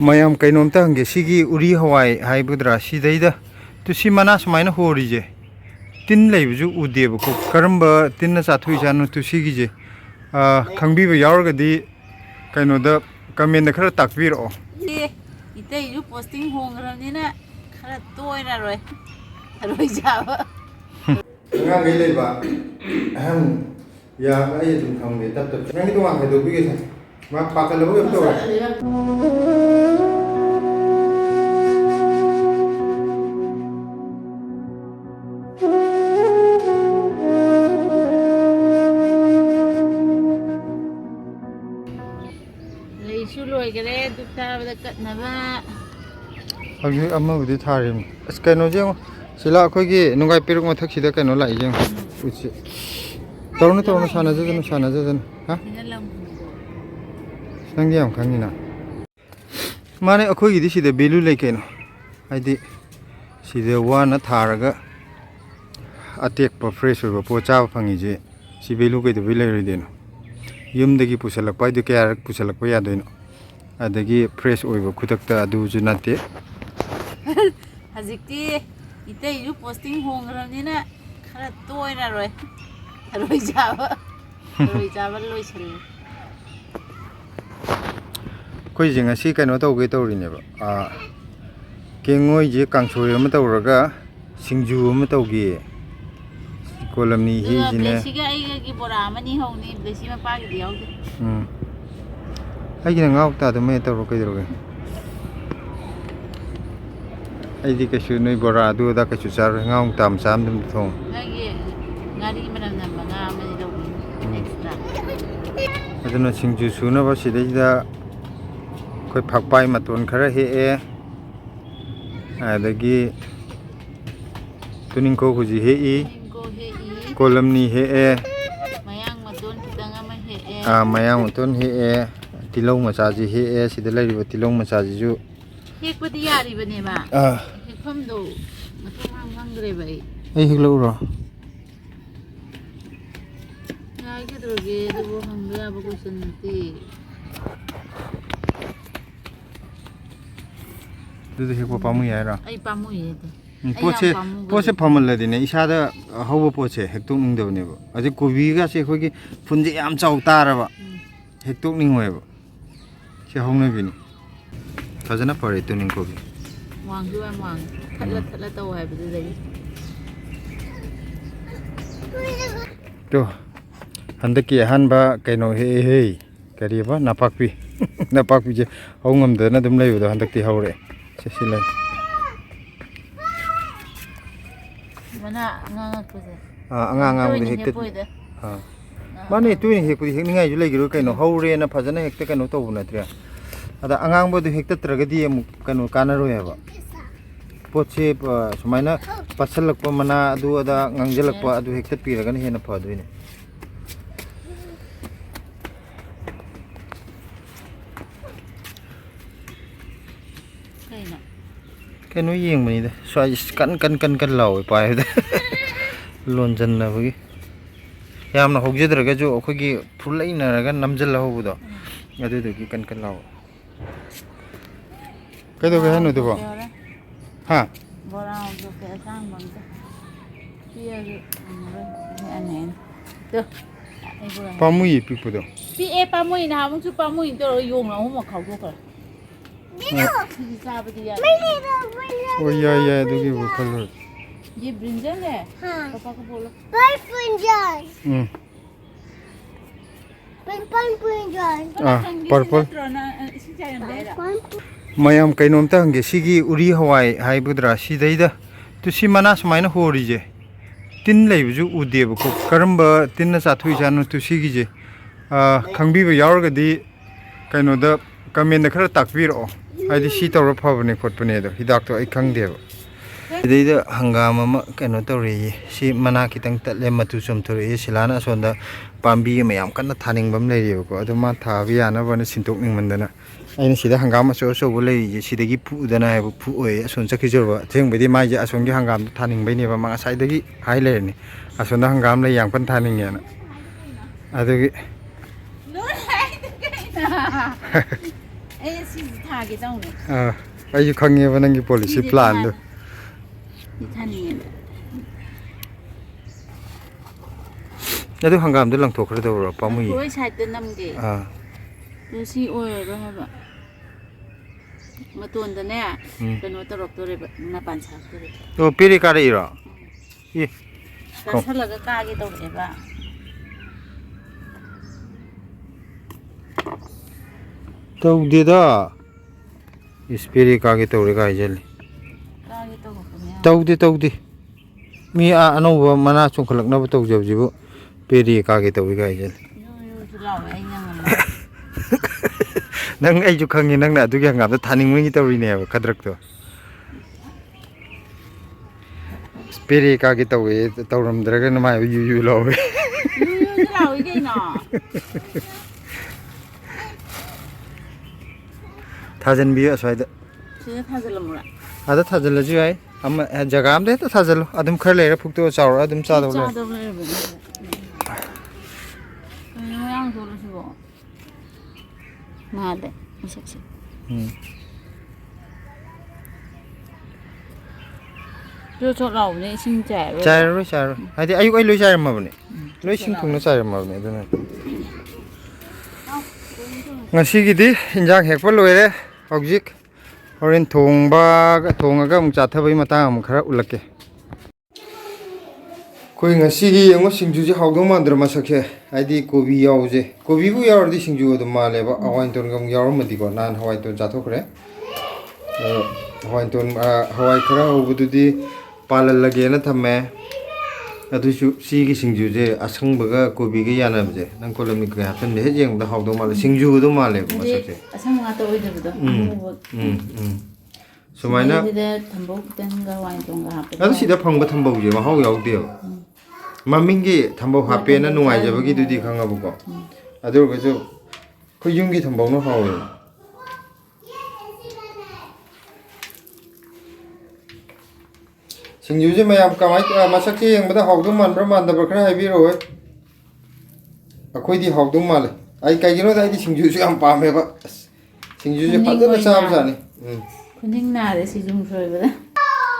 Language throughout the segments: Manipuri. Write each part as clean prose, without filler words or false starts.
mayam kainomta hange sigi uri hawai haibudra sidaida tu si mana sumaina horije tin leibuju udeba ko karamba tinna chathui janu tu sigi je khangbi ba yaurgadi kainoda comment da khara takbiro itei ju posting hongramnina khara toira roi jaba nga ngai leiba aham ya ai dum khangbe tap tap ngai to ang do bige sa ma pakalo yam to gare dukta bada katnaba agi amma budi tharim askaino je sila khoi gi nungai piruk ma thak sida kaino lai jeng uchi torna sana jajan ha sangi am khangina mane akhoi gi sida belu lai kaino haidi sida wana tharaga atek pa fresh oba po cha phangi je si belu kai de bilai rideno yumdagi pusalak pai du kya pusalak pa ya doino adagi fresh oiba khutakta adu ju nate hazikti itei ju posting hongramnina khara toira roi jaba loi sel koi jinga si kaino tawge tawrine ba kengoi je kangsoi ama tawraga singju ama tawge kolamni hi jine siga ai gi bora amani hongni besi ma pa gi yaude ai gina ngau ta de me tawro kai droge ai di ka su noi bora du da ka su char ngau tam sam dum thong nagi ngari manam nam nga amani do extra aduna singju suna ba sidai da koi phakpai maton khara he e adagi tuning ko huji he i kolamni he e mayang maton kitang ama he e mayang maton he e tilong macha ji he e sida lariba tilong macha ji ju hekpadi yari bane ba hekpham do mathong hangre bai ai heklo ro ngai ke droge do hangya ba ko santi du hekpa pamu ya ra ai pamu ye poche phamal la dine isada hawa poche hektuk ning do ne ba aje kobi ga se khogi funje yam chau tara ba hektuk ning hoy ba se hongna bini fazana pare tuning kobi wang ju wang thala taw hai bide dai to handaki hanba kaino he kari ba napakpi napakpi je hongam da na dum lei do handakti haure se silai mana nganga ko se anga de hekte mane tuini hekpudi hekningai ju legiru kaino haure na fazana hekte kaino to buna tri ada angang bodu hekta tragadi amu kaino kanaro heba poche sumaina pasalak pa mana adu ada ngangjalak pa adu hekta piraga ne hena phaduine kaino yeng mani da swai kan law pa da lonjan na bagi yamna hogjedraga jo akhogi phulaina raga namjal hobudo adu de kan law cái đâu cái hano được không? Ha? Bora được cái sang bằng cái kia anh em được pamui pipo do pi pamui na mong chu pamui to yung na mo khau ko ka oh ya do ki color ये ब्रिंजल है पापा को बोलो brinjal purple mayam kainomta hange sigi uri hawai haibudra sidaida tu si mana sumaina horije tin leibuju udeba ko karamba tinna chathui janu tu sigi je khangbi ba yaurgadi kainoda comment da khara takbiro haidi si tawra phabane khotpane do hidak to ai khangdeba idai hangam ama kaino tawri si mana kitang tatle matu chum thori silana sonda pambi mayam kanna thaning bam leiri ko aduma thabi yana bana sintok ning mandana aina sida hangam so bo leiri sidagi pu dana hai pu oi ason chakhi jorba theng bedi mai je ason gi hangam thaning bai ne ba ma sai dagi hai le ni ason hangam le yang pan thaning yana adagi ꯑꯩ ꯁꯤꯁꯤ ꯊꯥꯒꯦ ꯇꯧꯅꯦ ꯑꯩꯁꯨ ꯈꯪꯉꯦꯕ ꯅꯪꯒꯤ ꯄꯣꯂꯤꯁꯤ ꯄ꯭ꯂꯥꯟꯗꯣ ꯁꯤ ꯊꯥꯅꯤꯡꯉꯦꯕ ꯑꯗꯨ ꯍꯪꯒꯥꯝꯗꯣ ꯂꯪꯊꯣꯛꯈ꯭ꯔꯗꯧꯕ꯭ꯔꯣ ꯄꯥꯝꯃꯨꯏꯌꯦ ꯂꯪꯊꯣꯛꯑꯣꯏ ꯁꯥꯏꯗꯇ ꯅꯝꯒꯦ ꯑꯗꯨ ꯁꯤ ꯑꯣꯏꯔꯔꯣꯏ ꯍꯥꯏꯕ ꯃꯇꯣꯟꯗꯅꯦ ꯀꯩꯅꯣ ꯇꯧꯔꯛꯇꯣꯔꯦꯕ ꯃꯄꯥꯟ ꯁꯥꯔꯛꯇꯣꯔꯦꯕ ꯑꯣ ꯄꯦꯔꯦ ꯀꯥꯔꯛꯏꯔꯣ ꯏ ꯆꯥꯁꯜꯂꯒ ꯀꯥꯒꯦ ꯇꯧꯔꯛꯑꯦꯕ ꯇꯧꯗꯦꯗ ꯏꯁ ꯄꯦꯔꯦ ꯀꯥꯒꯦ ꯇꯧꯔꯦꯒ ꯍꯥꯏꯖꯜꯂꯤ ꯀꯥꯒꯦ ꯇꯧꯔꯛꯄꯅꯦ ꯇꯧꯗꯦ ꯃꯤ ꯑꯅꯧꯕ ꯃꯅꯥ ꯆꯣꯡꯈꯠꯂꯛꯅꯕ ꯇꯧꯖꯕꯁꯤꯕꯨ ꯄꯦꯔꯦ ꯀꯥꯒꯦ ꯇꯧꯋꯤꯒ ꯍꯥꯏꯖꯜꯂꯤ ꯌꯨ ꯌꯨꯁꯨ ꯂꯥꯎꯋꯦ ꯑꯩꯅ ꯉꯝꯃꯔꯣꯏ ꯅꯪ ꯑꯩꯁꯨ ꯈꯪꯉꯤ ꯅꯪꯅ ꯑꯗꯨꯒꯤ ꯍꯪꯒꯥꯝꯗꯣ ꯊꯥꯅꯤꯡꯕꯒꯤ ꯇꯧꯔꯤꯅꯦꯕ ꯈꯗ꯭ꯔꯛꯇꯣ ꯄꯦꯔꯦ ꯀꯥꯒꯦ ꯇꯧꯋꯦ ꯇꯧꯔꯝꯗ꯭ꯔꯒꯅ ꯃꯥꯏꯕ ꯌꯨ ꯌꯨ ꯂꯥꯎꯋꯦ ꯌꯨ ꯌꯨꯁꯨ ꯂꯥꯎꯋꯤ ꯀꯩꯅꯣ ꯊꯥꯖꯟꯕꯤꯌꯨ ꯑꯁ꯭ꯋꯥꯏꯗ ꯁꯤꯗ ꯊꯥꯖꯤꯜꯂꯝꯃꯨꯔꯥ ꯑꯗ ꯊꯥꯖꯤꯜꯂꯁꯨ ꯌꯥꯏ ꯑꯃ ꯖꯒꯥ ꯑꯝꯗ ꯍꯦꯛꯇ ꯊꯥꯖꯤꯜꯂꯨ ꯑꯗꯨꯝ ꯈꯔ ꯂꯩꯔ ꯐꯨꯛꯇꯣꯛꯑ ꯆꯥꯎꯔꯒ ꯑꯗꯨꯝ ꯁꯤ ꯆꯥꯗꯧ ꯂꯩꯔꯦ ꯆꯥꯗꯧ ꯂꯩꯔꯕꯅꯦ ꯀꯩꯅꯣ ꯃꯌꯥꯡ ꯇꯣꯜꯂꯁꯤꯕꯣ ꯃꯥꯜꯂꯦ ꯃꯁꯛꯁꯦ ꯆꯣꯠ ꯆꯣꯠ ꯂꯥꯎꯕꯅꯦ ꯏꯁꯤꯡ ꯆꯥꯏꯔꯔꯣꯏꯕ ꯆꯥꯏꯔꯔꯣꯏ ꯍꯥꯏꯗꯤ ꯑꯌꯨꯛ ꯑꯩ ꯂꯣꯏ ꯆꯥꯏꯔꯝꯃꯕꯅꯦ ꯂꯣꯏ ꯏꯁꯤꯡ ꯊꯨꯡꯅ ꯆꯥꯏꯔꯝꯃꯕꯅꯦ ꯑꯗꯨꯅ ꯉꯁꯤꯒꯤꯗꯤ ꯏꯟꯖꯥꯡ ꯍꯦꯛꯄ ꯂꯣꯏꯔꯦ ꯍꯧꯖꯤꯛ ꯍꯣꯔꯦꯟ ꯊꯣꯡꯉꯒ ꯑꯃꯨꯛ ꯆꯥꯊꯕꯒꯤ ꯃꯇꯥꯡ ꯑꯃꯨꯛ ꯈꯔ ꯎꯠꯂꯛꯀꯦ ꯑꯩꯈꯣই ꯉꯁꯤꯒꯤ ꯌꯦꯡꯉꯣ ꯁꯤꯡꯖꯨꯁꯦ ꯍꯥꯎꯗꯧ ꯃꯥꯟꯗ꯭ꯔ ꯃꯁꯛꯁꯦ ꯍꯥꯏꯗꯤ ꯀꯣꯕꯤ ꯌꯥꯎꯕꯁꯦ ꯀꯣꯕꯤꯕꯨ ꯌꯥꯎꯔꯗꯤ ꯁꯤꯡꯖꯨ ꯑꯗꯨꯝ ꯃꯥꯜꯂꯦꯕ ꯍꯋꯥꯏꯇꯣꯟꯒ ꯑꯃꯨꯛ ꯌꯥꯎꯔꯝꯃꯗꯤꯀꯣ ꯅꯍꯥꯟ ꯍꯋꯥꯏꯇꯣꯟ ꯆꯥꯊꯣꯛꯈ꯭ꯔꯦ ꯍꯋꯥꯏ ꯈꯔ ꯍꯧꯕꯗꯨꯗꯤ ꯄꯥꯜꯍꯜꯂꯒꯦꯅ ꯊꯝꯃꯦ ꯑꯗꯨꯁꯨ ꯁꯤꯒꯤ ꯁꯤꯡꯖꯨꯁꯦ ꯑꯁꯪꯕꯒ ꯀꯣꯕꯤꯒ ꯌꯥꯅꯕꯁꯦ ꯅꯪ ꯀꯣꯂꯝꯅꯤ ꯀꯩ ꯍꯥꯞꯆꯤꯟꯕ ꯍꯦꯛ ꯌꯦꯡꯕꯗ ꯍꯥꯎꯗꯧ ꯃꯥꯜꯂꯦ ꯁꯤꯡꯖꯨꯗꯣ ꯃꯥꯜꯂꯦꯕ ꯃꯁꯛꯁꯦ ꯑꯁꯪꯕ ꯉꯥꯛꯇ ꯑꯣꯏꯗꯕꯗꯣ ꯑꯉꯧꯕ ꯁꯨꯃꯥꯏꯅ ꯁꯤꯗ ꯊꯝꯕꯧ ꯈꯤꯇꯪꯒ ꯍꯋꯥꯏꯇꯣꯡꯒ ꯍꯥꯞꯄꯗꯤ ꯑꯗꯨ ꯁꯤꯗ ꯐꯪꯕ ꯊꯝꯕꯧꯁꯦ ꯃꯍꯥꯎ ꯌꯥꯎꯗꯦꯕ ꯃꯃꯤꯡꯒꯤ ꯊꯝꯕꯧ ꯍꯣꯏ ꯍꯥꯞꯄꯦꯅ ꯊꯝꯕꯧ ꯆꯥꯔꯤꯕ ꯅꯨꯡꯉꯥꯏꯖꯕꯒꯤꯗꯨꯗꯤ ꯃꯍꯥꯎꯗꯣ ꯈꯪꯉꯕꯀꯣ ꯑꯗꯨ ꯑꯣꯏꯔꯒꯁꯨ ꯑꯩꯈꯣꯏ ꯌꯨꯝꯒꯤ ꯊꯝꯕꯧꯅ ꯍꯥꯎꯋꯦꯕ ꯁꯤꯡꯖꯨꯁꯦ ꯃꯌꯥꯝ ꯀꯃꯥꯏꯅ ꯃꯁꯛꯁꯦ ꯌꯦꯡꯕꯗ ꯍꯥꯎꯗꯧ ꯃꯥꯟꯕ꯭ꯔꯥ ꯃꯥꯟꯗꯕ꯭ꯔꯥ ꯈꯔ ꯍꯥꯏꯕꯤꯔꯛꯑꯣ ꯑꯩꯈꯣꯏꯗꯤ ꯍꯥꯎꯗꯧ ꯃꯥꯜꯂꯦ ꯑꯩ ꯀꯩꯒꯤꯅꯣꯗ ꯑꯩꯗꯤ ꯁꯤꯡꯖꯨꯁꯨ ꯌꯥꯝ ꯄꯥꯝꯃꯦꯕ ꯑꯁ ꯁꯤꯡꯖꯨꯁꯦ ꯐꯖꯅ ꯆꯥꯕꯖꯥꯠꯅꯤ ꯈꯨꯅꯤꯡ ꯅꯥꯔꯦ ꯁꯤꯖꯨꯝ ꯁꯣꯏꯕꯗ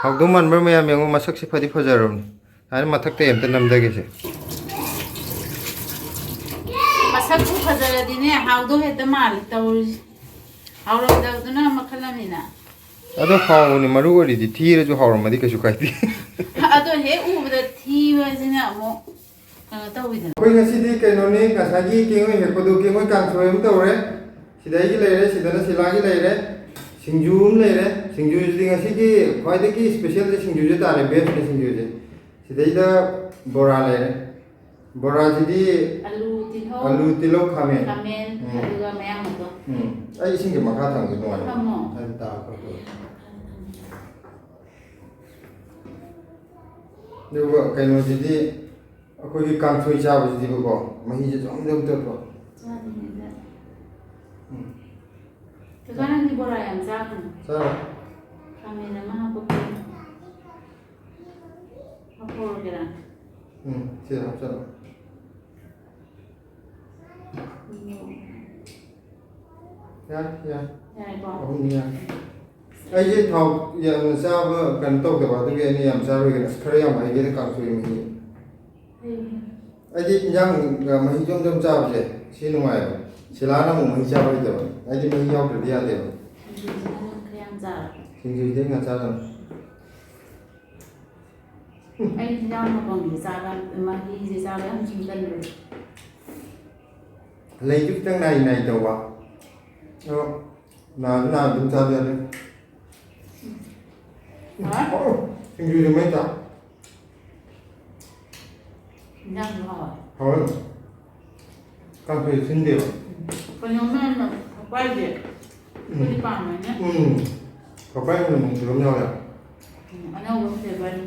ꯍꯥꯎꯗꯧ ꯃꯥꯟꯕ꯭ꯔꯥ ꯃꯌꯥꯝ ꯌꯦꯡꯉꯣ ꯃꯁꯛꯁꯦ ꯐꯗꯤ ꯐꯖꯔꯕꯅꯤ ꯍꯥꯏꯅ ꯃꯊꯛꯇ ꯑꯝꯇ ꯅꯝꯊꯒꯦꯁꯦ ꯃꯁꯛꯄꯨ ꯐꯖꯔꯗꯤꯅꯦ ꯍꯥꯎꯗꯧ ꯍꯦꯛꯇ ꯃꯥꯜꯂꯦ ꯇꯧꯔꯤꯁꯦ ꯍꯥꯎꯔꯝꯗꯕꯗꯨꯅ ꯃꯈꯜ ꯑꯃꯅꯤꯅ ꯑꯗꯣ ꯍꯥꯎꯕꯅꯤ ꯃꯔꯨ ꯑꯣꯏꯔꯤꯗꯤ ꯊꯤꯔꯁꯨ ꯍꯥꯎꯔꯝꯃꯗꯤ ꯀꯩꯁꯨ ꯀꯥꯏꯗꯦ ꯑꯗꯣ ꯍꯦꯛ ꯎꯕꯗ ꯊꯤꯕꯁꯤꯅ ꯑꯃꯨꯛ ꯀꯩꯅꯣ ꯇꯧꯋꯤꯗꯅ ꯑꯩꯈꯣꯏ ꯉꯁꯤꯗꯤ ꯀꯩꯅꯣꯅꯤ ꯉꯁꯥꯏꯒꯤ ꯀꯦꯡꯉꯣꯏ ꯍꯦꯛꯄꯗꯨ ꯀꯦꯡꯉꯣꯏ ꯀꯥꯡꯁꯣꯏ ꯑꯃ ꯇꯧꯔꯦ ꯁꯤꯗꯩꯒꯤ ꯂꯩꯔꯦ ꯁꯤꯗꯅ ꯁꯤꯂꯥꯒꯤ ꯂꯩꯔꯦ ꯁꯤꯡꯖꯨ ꯑꯃ ꯂꯩꯔꯦ ꯁꯤꯡꯖꯨꯁꯤꯗꯤ ꯉꯁꯤꯒꯤ ꯈ꯭ꯋꯥꯏꯗꯒꯤ ꯏꯁꯄꯦꯁꯦꯜꯁꯦ ꯁꯤꯡꯖꯨꯁꯦ ꯇꯥꯔꯦ ꯕꯦꯁꯅꯦ ꯁꯤꯡꯖꯨꯁꯦ ꯁꯤꯗꯩꯗ ꯕꯣꯔꯥ ꯂꯩꯔꯦ ꯕꯣꯔꯥꯁꯤꯗꯤ ꯑꯂꯨ ꯇꯤꯜꯍꯧ ꯈꯥꯃꯦꯟ ꯑꯗꯨꯒ ꯃꯌꯥꯡꯗꯣ ꯑꯩ ꯏꯁꯤꯡꯁꯦ ꯃꯈꯥ ꯊꯝꯒꯦ ꯅꯨꯡꯉꯥꯏꯔꯦ ꯊꯝꯃꯣ ꯍꯥꯏꯗꯤ ꯇꯥꯔꯛꯄ ꯑꯗꯨꯒ ꯀꯩꯅꯣꯁꯤꯗꯤ ꯑꯩꯈꯣꯏꯒꯤ ꯀꯥꯡꯁꯣꯏ ꯆꯥꯕꯁꯤꯗꯤꯕꯀꯣ ꯃꯍꯤꯁꯦ ꯖꯣꯝ ꯖꯣꯝ ꯇꯧꯕ ꯅꯪꯗꯤ ꯕꯣꯔꯥ ꯌꯥꯝ ꯆꯥꯒꯅꯨ ꯆꯥꯔꯣꯏ ꯈꯥꯃꯦꯟ ꯑꯃ ꯍꯥꯞꯄꯛꯄ ꯍꯥꯞꯄꯧꯔꯒꯦꯔꯥ ꯁꯤꯗ ꯍꯥꯞꯆꯜꯂꯣ ꯌꯥꯔꯦꯀꯣ ꯑꯍꯨꯝ ꯌꯥꯔꯦ ꯑꯩꯁꯦ ꯊꯥꯎ ꯌꯥꯝꯅ ꯆꯥꯕ ꯀꯩꯅꯣ ꯇꯧꯗꯕ ꯑꯗꯨꯒꯤ ꯑꯩꯅ ꯌꯥꯝ ꯆꯥꯔꯣꯏꯒꯦꯅ ꯈꯔ ꯌꯥꯝ ꯍꯩꯒꯦꯅ ꯀꯥꯡꯁꯣꯏ ꯃꯍꯤ ꯑꯩꯗꯤ ꯏꯟꯖꯥꯡ ꯃꯍꯤ ꯖꯣꯝ ꯖꯣꯝ ꯆꯥꯕꯁꯦ ꯁꯤ ꯅꯨꯡꯉꯥꯏꯕ ꯁꯤꯂꯥꯅ ꯑꯃꯨꯛ ꯃꯍꯤ ꯆꯥꯕ ꯍꯩꯇꯕ ꯑꯩꯗꯤ ꯃꯍꯤ ꯌꯥꯎꯗ꯭ꯔꯗꯤ ꯌꯥꯗꯦꯕ ꯁꯤꯡꯖꯨꯁꯤꯗꯤ ꯉꯥ ꯆꯥꯗꯕ ꯑꯩ ꯏꯟꯖꯥꯡ ꯃꯄꯪꯁꯦ ꯆꯥꯕ ꯃꯍꯤꯁꯦ ꯆꯥꯕ ꯌꯥꯝ ꯆꯤꯡꯒꯜꯂꯦ ꯂꯩꯁꯨ ꯈꯤꯇꯪ ꯅꯥꯏ ꯅꯥꯏ ꯇꯧꯕ ꯑꯗꯣ ꯅꯥꯁꯨ ꯑꯗꯨꯝ ꯆꯥꯕ ꯌꯥꯗꯦ ꯁꯤꯡꯖꯨꯁꯦ ꯃꯩ ꯇꯥ ꯏꯟꯖꯥꯡꯁꯨ ꯍꯥꯎꯋꯦ ꯍꯥꯎꯋꯦ ꯀꯥꯡꯁꯣꯏ ꯁꯤꯟꯗꯦꯕ ꯀꯩꯅꯣꯝꯃ ꯐꯛꯄꯥꯏꯁꯦ ꯑꯩꯈꯣꯏꯗꯤ ꯄꯥꯝꯃꯦꯅꯦ ꯐꯛꯄꯥꯏ ꯃꯅꯝ ꯅꯨꯡꯁꯤꯕ ꯑꯃ ꯌꯥꯎꯋꯦ ꯑꯅꯧꯕ ꯐ꯭ꯂꯦꯚꯔ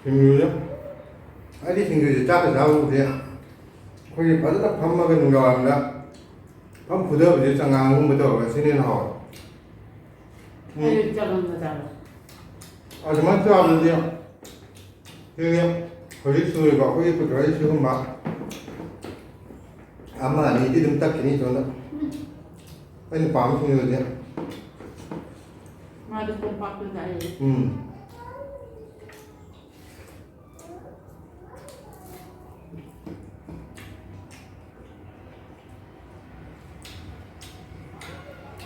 ꯁꯤꯡꯖꯨꯁꯦ ꯑꯩꯗꯤ ꯁꯤꯡꯖꯨꯁꯦ ꯆꯥꯛꯀ ꯆꯥꯕꯕꯨꯗꯤ ꯑꯩꯈꯣꯏꯒꯤ ꯐꯖꯅ ꯐꯝꯃꯒ ꯅꯨꯡꯗꯥꯡꯋꯥꯏꯔꯝꯗ ꯐꯝ ꯐꯨꯊꯕꯁꯦ ꯆꯉꯥꯡꯒꯨꯝꯕ ꯇꯧꯔꯒ ꯁꯤꯅ ꯍꯦꯟꯅ ꯍꯥꯎꯋꯦ ꯑꯩ ꯆꯠꯂꯝꯗ ꯆꯥꯕ ꯑꯗꯨꯃꯥꯏꯅ ꯆꯥꯕꯗꯗꯤ ꯁꯤꯒꯤ ꯍꯧꯖꯤꯛ ꯁꯨꯔꯤꯕ ꯑꯩꯈꯣꯏꯒꯤ ꯄꯨꯊꯣꯔꯛꯏ ꯁꯤꯒꯨꯝꯕ ꯑꯃ ꯑꯅꯤꯗꯤ ꯑꯗꯨꯝ ꯇꯛꯈꯤꯅꯤ ꯁꯣꯝꯗ ꯑꯩꯅ ꯄꯥꯝꯕꯁꯤꯡꯗꯨꯗꯤ ꯃꯥꯗꯤ ꯀꯣꯝꯄꯥꯛꯇ ꯆꯥꯏꯌꯦ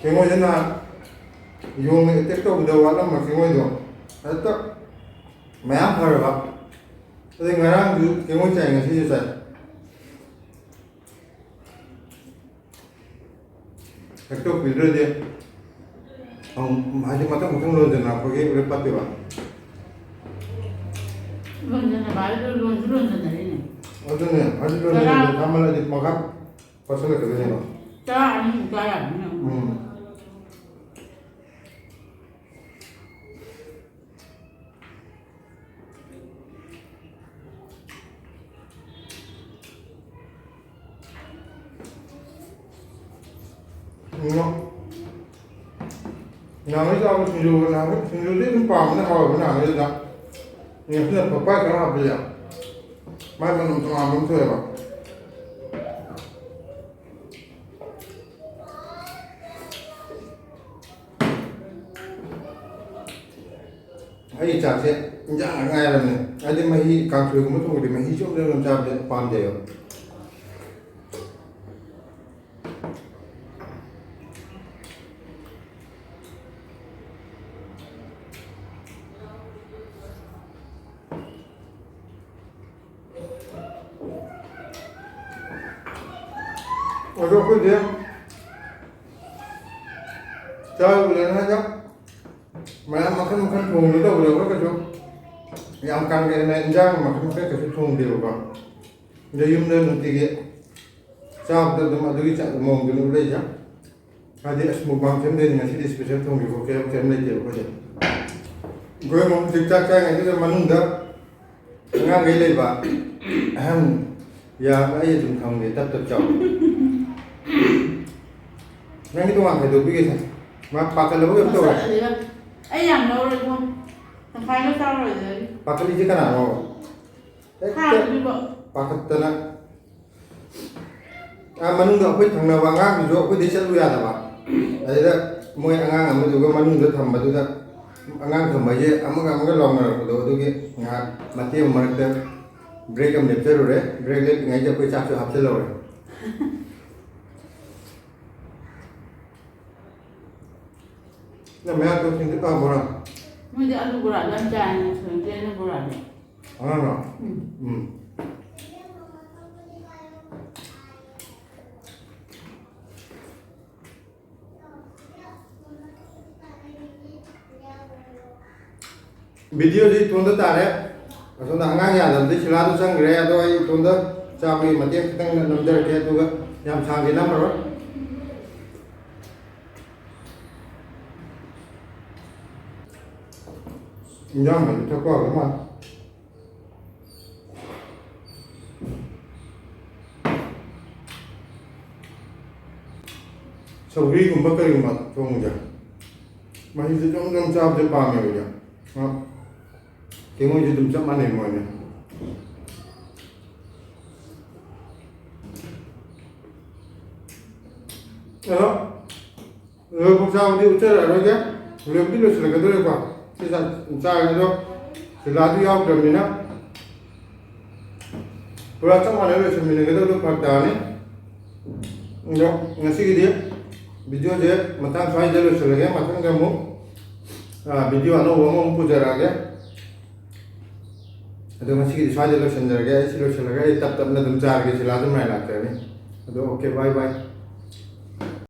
ꯀꯦꯡꯉꯣꯏꯗꯅ ꯌꯣꯡꯅ ꯑꯦꯇꯦꯛ ꯇꯧꯕꯗ ꯋꯥꯠꯂꯝꯕ ꯀꯦꯡꯉꯣꯏꯗꯣ ꯍꯦꯛꯇ ꯃꯌꯥꯝ ꯐꯔꯕ ꯑꯗꯩ ꯉꯔꯥꯡꯁꯨ ꯀꯦꯡꯉꯣꯏ ꯆꯥꯏ ꯉꯁꯤꯁꯨ ꯆꯥꯏ ꯍꯦꯛꯇꯣꯛꯄꯤꯗ꯭ꯔꯗꯤ ꯍꯥꯏꯗꯤ ꯃꯊꯪ ꯃꯊꯪ ꯂꯣꯟꯁꯤꯟꯅꯔꯛꯄꯒꯤ ꯂꯣꯏ ꯄꯠꯇꯦꯕ ꯂꯣꯟꯖꯟꯅ ꯚꯥꯏꯗꯨ ꯂꯣꯟꯁꯨ ꯂꯣꯟꯖꯟꯅꯔꯤꯅꯦ ꯑꯗꯨꯅꯦ ꯍꯥꯏꯗꯤ ꯂꯣꯟꯁꯤꯟꯅꯕꯗ ꯊꯝꯃꯜꯂꯗꯤ ꯃꯈꯥ ꯄꯠꯁꯤꯜꯂꯛꯀꯗꯣꯏꯅꯦꯕ ꯆꯔꯥ ꯑꯅꯤꯃꯨꯛ ꯆꯥ ꯌꯥꯕꯅꯤꯅ ꯅꯍꯥꯟꯒꯩ ꯆꯥꯕ ꯁꯤꯡꯖꯨꯒ ꯅꯍꯥꯟꯒꯩ ꯁꯤꯡꯖꯨꯗꯤ ꯑꯗꯨꯝ ꯄꯥꯝꯕꯅ ꯍꯥꯎꯋꯦꯕ ꯅꯍꯥꯟꯒꯩꯗꯨꯗ ꯉꯁꯤꯅ ꯄꯛꯄꯥꯏ ꯈꯔ ꯍꯥꯞꯄꯁꯦ ꯃꯥꯏ ꯃꯅꯝ ꯇꯣꯉꯥꯟꯕ ꯑꯃ ꯊꯣꯛꯑꯦꯕ ꯑꯩ ꯆꯥꯛꯁꯦ ꯏꯟꯖꯥꯡ ꯉꯥꯏꯔꯕꯅꯦ ꯍꯥꯏꯗꯤ ꯃꯍꯤ ꯀꯥꯡꯁꯣꯏꯒꯨꯝꯕ ꯊꯣꯡꯕꯗꯤ ꯃꯍꯤ ꯆꯣꯞꯅ ꯆꯥꯕꯁꯦ ꯄꯥꯝꯗꯦꯕ ꯑꯗꯣ ꯑꯩꯈꯣꯏꯗꯤ ꯆꯥꯔꯨꯕꯅꯤꯅ ꯃꯌꯥꯝ ꯃꯈꯜ ꯃꯈꯜ ꯊꯣꯡꯒꯗꯧꯕꯗꯣ ꯑꯩꯈꯣꯏ ꯀꯩꯁꯨ ꯌꯥꯝ ꯀꯥꯡꯒꯦꯅ ꯏꯟꯖꯥꯡ ꯃꯈꯜ ꯃꯈꯜ ꯀꯩꯁꯨ ꯊꯣꯡꯗꯦꯕꯀꯣ ꯑꯗ ꯌꯨꯝꯗ ꯅꯨꯡꯇꯤꯒꯤ ꯆꯥꯕꯗ ꯑꯗꯨꯝ ꯑꯗꯨꯒꯤ ꯃꯑꯣꯡꯗꯨꯅ ꯂꯩꯖꯥ ꯍꯥꯏꯗꯤ ꯑꯁ ꯃꯨꯛꯕꯥꯡ ꯁꯦꯝꯗꯣꯏꯅꯤ ꯉꯁꯤꯗꯤ ꯏꯁꯄꯦꯁꯦꯜ ꯊꯣꯡꯒꯦ ꯈꯣꯠꯀꯦ ꯀꯩꯝ ꯂꯩꯇꯦꯕ ꯑꯩꯈꯣꯏꯁꯦ ꯑꯩꯈꯣꯏ ꯑꯃꯨꯛ ꯍꯧꯖꯤꯛ ꯆꯥꯛ ꯆꯥꯔꯤꯉꯩꯗꯨꯗ ꯃꯅꯨꯡꯗ ꯑꯉꯥꯡꯈꯩ ꯂꯩꯕ ꯑꯍꯟ ꯌꯥꯝ ꯑꯩ ꯑꯗꯨꯝ ꯈꯪꯗꯦ ꯇꯞ ꯇꯞ ꯆꯥꯎ ꯅꯪꯒꯤ ꯇꯣꯉꯥꯟ ꯈꯥꯏꯗꯣꯛꯄꯤꯒꯦꯁꯦ ꯃꯥ ꯄꯥꯈꯠꯂꯕ ꯀꯩꯝ ꯇꯧꯔꯦ ꯑꯩ ꯌꯥꯝ ꯂꯧꯔꯣꯏꯀꯣ ꯇꯪꯈꯥꯏꯒ ꯆꯥꯔꯣꯏꯗ ꯄꯥꯈꯠꯂꯤꯁꯦ ꯀꯅꯥꯅꯣ ꯍꯥꯏꯕꯗꯨꯕ ꯄꯥꯈꯠꯇꯅ ꯃꯅꯨꯡꯗ ꯑꯩꯈꯣꯏ ꯊꯪꯅꯕ ꯑꯉꯥꯡꯗꯨꯁꯨ ꯑꯩꯈꯣꯏꯗꯩ ꯆꯠꯂꯨ ꯌꯥꯗꯕ ꯑꯗꯨꯗ ꯃꯣꯏ ꯑꯉꯥꯡ ꯑꯃꯗꯨꯒ ꯃꯅꯨꯡꯗ ꯊꯝꯕꯗꯨꯗ ꯑꯉꯥꯡ ꯊꯝꯕꯁꯦ ꯑꯃꯒ ꯂꯥꯎꯅꯔꯛꯄꯗꯣ ꯑꯗꯨꯒꯤ ꯉꯥꯏꯍꯥꯛ ꯃꯇꯦꯛ ꯃꯔꯛꯇ ꯕ꯭ꯔꯦꯛ ꯑꯃ ꯂꯦꯞꯆꯔꯨꯔꯦ ꯕ꯭ꯔꯦꯛ ꯂꯦꯞꯄꯤꯉꯩꯗ ꯑꯩꯈꯣꯏ ꯆꯥꯛꯁꯨ ꯍꯥꯞꯆꯤꯜꯍꯧꯔꯦ ꯃꯌꯥ ꯇꯣꯁꯤꯡꯁꯨ ꯄꯥꯝꯕ꯭ꯔꯣ ꯃꯣꯏꯗꯤ ꯑꯂꯨ ꯕꯣꯔꯥꯗ ꯌꯥꯝ ꯆꯥꯏꯅ ꯁꯣꯏꯗꯦ ꯑꯂꯨ ꯕꯣꯔꯥꯗꯤ ꯑꯉꯥꯡꯔꯣ ꯚꯤꯗꯤꯑꯣꯁꯤ ꯏꯇꯣꯟꯗ ꯇꯥꯔꯦ ꯑꯁꯣꯝꯗ ꯑꯉꯥꯡ ꯌꯥꯗꯕꯗꯤ ꯁꯤꯂꯥꯗꯨ ꯆꯪꯈ꯭ꯔꯦ ꯑꯗꯣ ꯑꯩ ꯏꯇꯣꯟꯗ ꯆꯥꯕꯒꯤ ꯃꯇꯦꯛ ꯈꯤꯇꯪ ꯅꯝꯖꯔꯛꯀꯦ ꯑꯗꯨꯒ ꯌꯥꯝ ꯁꯥꯡꯗꯤ ꯅꯝꯃꯔꯣꯏ ꯏꯟꯖꯥꯡ ꯃꯍꯤ ꯊꯛꯄ ꯍꯧꯔ ꯃꯥꯜꯂꯦ ꯁꯧꯒ꯭ꯔꯤꯒꯨꯝꯕ ꯀꯔꯤꯒꯨꯝꯕ ꯊꯣꯡꯕꯁꯦ ꯃꯍꯤꯁꯦ ꯖꯣꯝ ꯆꯥꯕꯁꯦ ꯄꯥꯝꯃꯦꯕ ꯑꯩꯗꯤ ꯀꯦꯡꯉꯣꯏꯁꯦ ꯑꯗꯨꯝ ꯆꯞ ꯃꯥꯟꯅꯩ ꯃꯣꯏꯅꯦ ꯑꯗꯣ ꯂꯣꯏꯐꯥꯎ ꯆꯥꯕꯗꯤ ꯎꯠꯆꯔꯛꯑꯔꯣꯏꯒꯦ ꯂꯣꯏꯕꯨꯗꯤ ꯂꯣꯏꯁꯤꯜꯂꯛꯀꯗꯧꯔꯦꯀꯣ ꯁꯤ ꯆꯥꯔꯒ ꯑꯗꯣ ꯁꯤꯂꯥꯗꯨ ꯌꯥꯎꯗ꯭ꯔꯕꯅꯤꯅ ꯄꯨꯔꯥ ꯆꯞ ꯃꯥꯟꯅꯅ ꯂꯣꯏꯁꯤꯟꯃꯤꯟꯅꯒꯗꯕꯗꯣ ꯐꯔꯛ ꯇꯥꯔꯅꯤ ꯑꯗꯣ ꯉꯁꯤꯒꯤꯗꯤ ꯚꯤꯗꯤꯑꯣꯁꯦ ꯃꯇꯥꯡ ꯁ꯭ꯋꯥꯏꯗ ꯂꯣꯏꯁꯤꯜꯂꯒꯦ ꯃꯊꯪꯗ ꯑꯃꯨꯛ ꯚꯤꯗꯤꯑꯣ ꯑꯅꯧꯕ ꯑꯃꯨꯛ ꯄꯨꯖꯔꯛꯑꯒꯦ ꯑꯗꯣ ꯉꯁꯤꯒꯤꯗꯤ ꯁ꯭ꯋꯥꯏꯗ ꯂꯣꯏꯁꯤꯟꯖꯔꯒꯦ ꯑꯩ ꯁꯤ ꯂꯣꯏꯁꯤꯜꯂꯒ ꯑꯩ ꯇꯞ ꯇꯞꯅ ꯑꯗꯨꯝ ꯆꯥꯔꯒꯦ ꯁꯤꯂꯥꯁꯨ ꯃꯥꯏ ꯂꯥꯛꯆꯔꯅꯤ ꯑꯗꯣ ꯑꯣꯀꯦ ꯕꯥꯏ ꯕꯥꯏ